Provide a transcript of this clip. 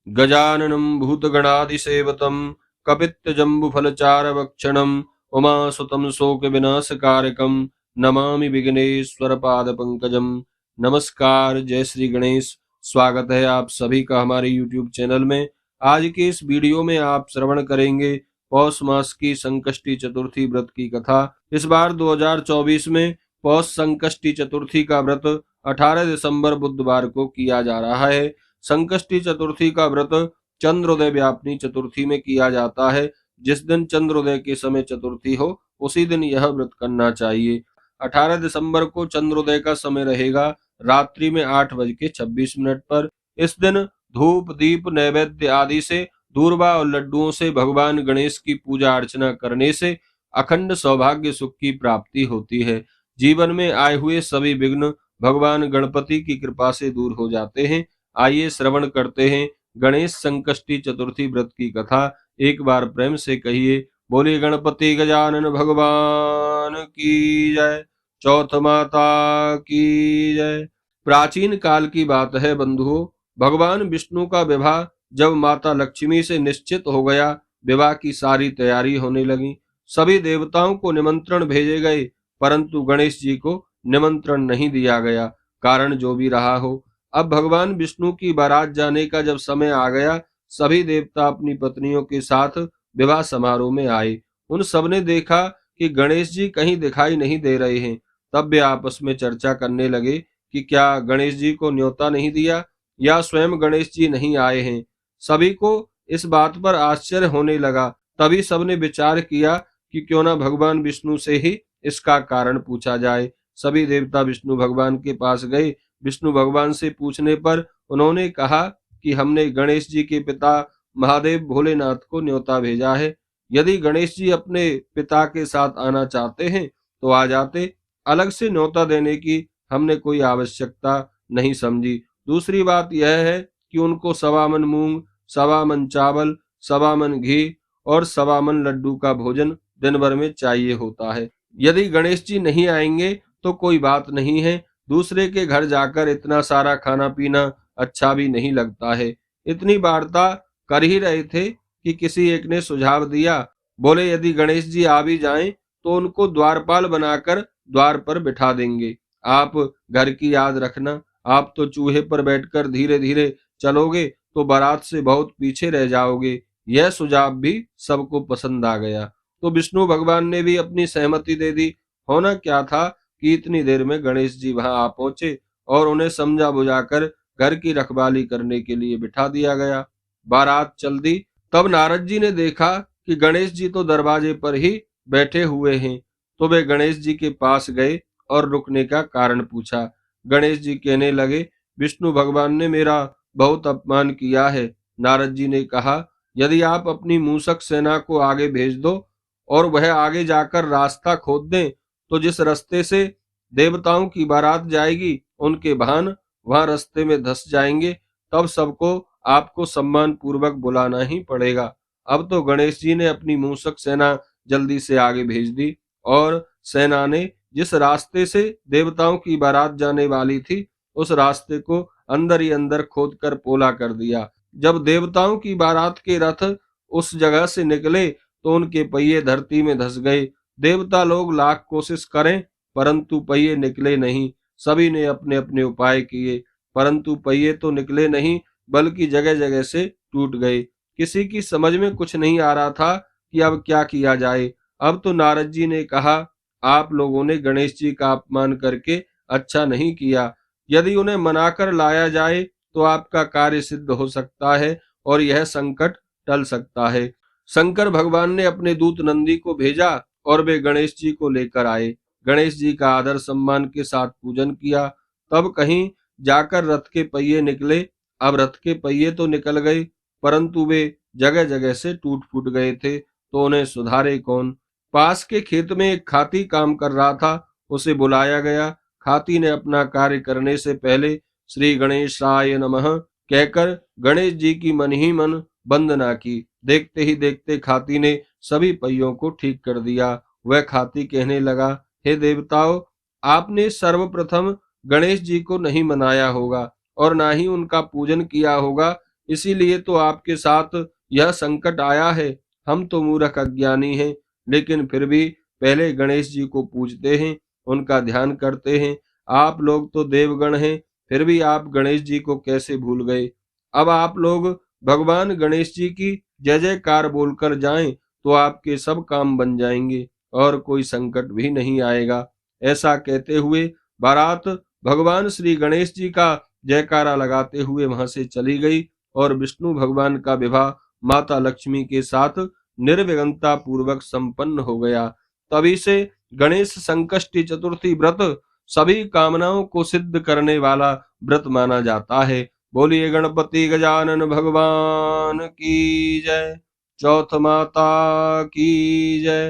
गजाननं भूतगणादिसेवतं कपित्तजम्बुफलचारभक्षणं उमासुतं शोकविनाशकारकं नमामि विघ्नेश्वरपादपङ्कजं। नमस्कार, जय श्री गणेश। स्वागत है आप सभी का हमारे YouTube चैनल में। आज के इस वीडियो में आप श्रवण करेंगे पौष मास की संकष्टी चतुर्थी व्रत की कथा। इस बार 2024 में पौष संकष्टी चतुर्थी का व्रत 18 दिसंबर बुधवार को किया जा रहा है। संकष्टी चतुर्थी का व्रत चंद्रोदय व्यापनी चतुर्थी में किया जाता है। जिस दिन चंद्रोदय के समय चतुर्थी हो उसी दिन यह व्रत करना चाहिए। 18 दिसंबर को चंद्रोदय का समय रहेगा रात्रि में 8:26 पर। इस दिन धूप दीप नैवेद्य आदि से दूर्वा और लड्डुओं से भगवान गणेश की पूजा अर्चना करने से अखंड सौभाग्य सुख की प्राप्ति होती है। जीवन में आए हुए सभी विघ्न भगवान गणपति की कृपा से दूर हो जाते हैं। आइए श्रवण करते हैं गणेश संकष्टी चतुर्थी व्रत की कथा। एक बार प्रेम से कहिए, बोले गणपति गजानन भगवान की जय। चौथ माता की जय। प्राचीन काल की बात है बंधुओं, भगवान विष्णु का विवाह जब माता लक्ष्मी से निश्चित हो गया, विवाह की सारी तैयारी होने लगी। सभी देवताओं को निमंत्रण भेजे गए, परंतु गणेश जी को निमंत्रण नहीं दिया गया। कारण जो भी रहा हो, अब भगवान विष्णु की बारात जाने का जब समय आ गया, सभी देवता अपनी पत्नियों के साथ विवाह समारोह में आए। उन सबने देखा कि गणेश जी कहीं दिखाई नहीं दे रहे हैं। तब वे आपस में चर्चा करने लगे कि क्या गणेश जी को न्योता नहीं दिया या स्वयं गणेश जी नहीं आए हैं। सभी को इस बात पर आश्चर्य होने लगा। तभी सबने विचार किया कि क्यों न भगवान विष्णु से ही इसका कारण पूछा जाए। सभी देवता विष्णु भगवान के पास गए। विष्णु भगवान से पूछने पर उन्होंने कहा कि हमने गणेश जी के पिता महादेव भोलेनाथ को न्योता भेजा है। यदि गणेश जी अपने पिता के साथ आना चाहते हैं तो आ जाते, अलग से न्योता देने की हमने कोई आवश्यकता नहीं समझी। दूसरी बात यह है कि उनको 1.25 मन मूंग, 1.25 मन चावल, 1.25 मन घी और 1.25 मन लड्डू का भोजन दिन भर में चाहिए होता है। यदि गणेश जी नहीं आएंगे तो कोई बात नहीं है, दूसरे के घर जाकर इतना सारा खाना पीना अच्छा भी नहीं लगता है। इतनी वार्ता कर ही रहे थे कि किसी एक ने सुझाव दिया। बोले यदि गणेश जी आ भी जाएं तो उनको द्वारपाल बनाकर द्वार पर बिठा देंगे। आप घर की याद रखना, आप तो चूहे पर बैठकर धीरे धीरे चलोगे तो बारात से बहुत पीछे रह जाओगे। यह सुझाव भी सबको पसंद आ गया, तो विष्णु भगवान ने भी अपनी सहमति दे दी। होना क्या था कि इतनी देर में गणेश जी वहां आ पहुंचे और उन्हें समझा बुझाकर घर की रखवाली करने के लिए बिठा दिया गया। बारात चल दी। तब नारद जी ने देखा कि गणेश जी तो दरवाजे पर ही बैठे हुए हैं, तो वे गणेश जी के पास गए और रुकने का कारण पूछा। गणेश जी कहने लगे, विष्णु भगवान ने मेरा बहुत अपमान किया है। नारद जी ने कहा, यदि आप अपनी मूषक सेना को आगे भेज दो और वह आगे जाकर रास्ता खोद दें तो जिस रास्ते से देवताओं की बारात जाएगी उनके वाहन वहां रास्ते में धंस जाएंगे। तब सबको आपको सम्मान पूर्वक बुलाना ही पड़ेगा। अब तो गणेश जी ने अपनी मूषक सेना जल्दी से आगे भेज दी और सेना ने जिस रास्ते से देवताओं की बारात जाने वाली थी उस रास्ते को अंदर ही अंदर खोद कर पोला कर दिया। जब देवताओं की बारात के रथ उस जगह से निकले तो उनके पहिए धरती में धंस गए। देवता लोग लाख कोशिश करें परंतु पहिए निकले नहीं। सभी ने अपने अपने उपाय किए परंतु पहिए तो निकले नहीं बल्कि जगह जगह से टूट गए। किसी की समझ में कुछ नहीं आ रहा था कि अब क्या किया जाए। अब तो नारद जी ने कहा, आप लोगों ने गणेश जी का अपमान करके अच्छा नहीं किया। यदि उन्हें मनाकर लाया जाए तो आपका कार्य सिद्ध हो सकता है और यह संकट टल सकता है। शंकर भगवान ने अपने दूत नंदी को भेजा और वे गणेश जी को लेकर आए। गणेश जी का आदर सम्मान के साथ पूजन किया। तब कहीं जाकर रथ के पहिए निकले। अब रथ के पहिए तो निकल गए परंतु वे जगह जगह से टूट फूट गए थे, तो उन्हें सुधारे कौन। पास के खेत में एक खाती काम कर रहा था, उसे बुलाया गया। खाती ने अपना कार्य करने से पहले श्री गणेशाय नमः कहकर गणेश जी की मन ही मन वंदना की। देखते ही देखते खाती ने सभी पहियों को ठीक कर दिया। वह खाती कहने लगा, हे देवताओं, आपने सर्वप्रथम गणेश जी को नहीं मनाया होगा और ना ही उनका पूजन किया होगा, इसीलिए तो आपके साथ यह संकट आया है। हम तो मूर्ख अज्ञानी हैं, लेकिन फिर भी पहले गणेश जी को पूजते हैं, उनका ध्यान करते हैं। आप लोग तो देवगण हैं, फिर भी आप गणेश जी को कैसे भूल गए? अब आप लोग भगवान गणेश जी की जय जयकार बोलकर जाएं, तो आपके सब काम बन जाएंगे और कोई संकट भी नहीं आएगा। ऐसा कहते हुए बारात भगवान श्री गणेश जी का जयकारा लगाते हुए वहां से चली गई और विष्णु भगवान का विवाह माता लक्ष्मी के साथ निर्विघ्नता पूर्वक संपन्न हो गया। तभी से गणेश संकष्टी चतुर्थी व्रत सभी कामनाओं को सिद्ध करने वाला व्रत माना जाता है। बोलिए गणपति गजानन भगवान की जय। चौथ माता की जय।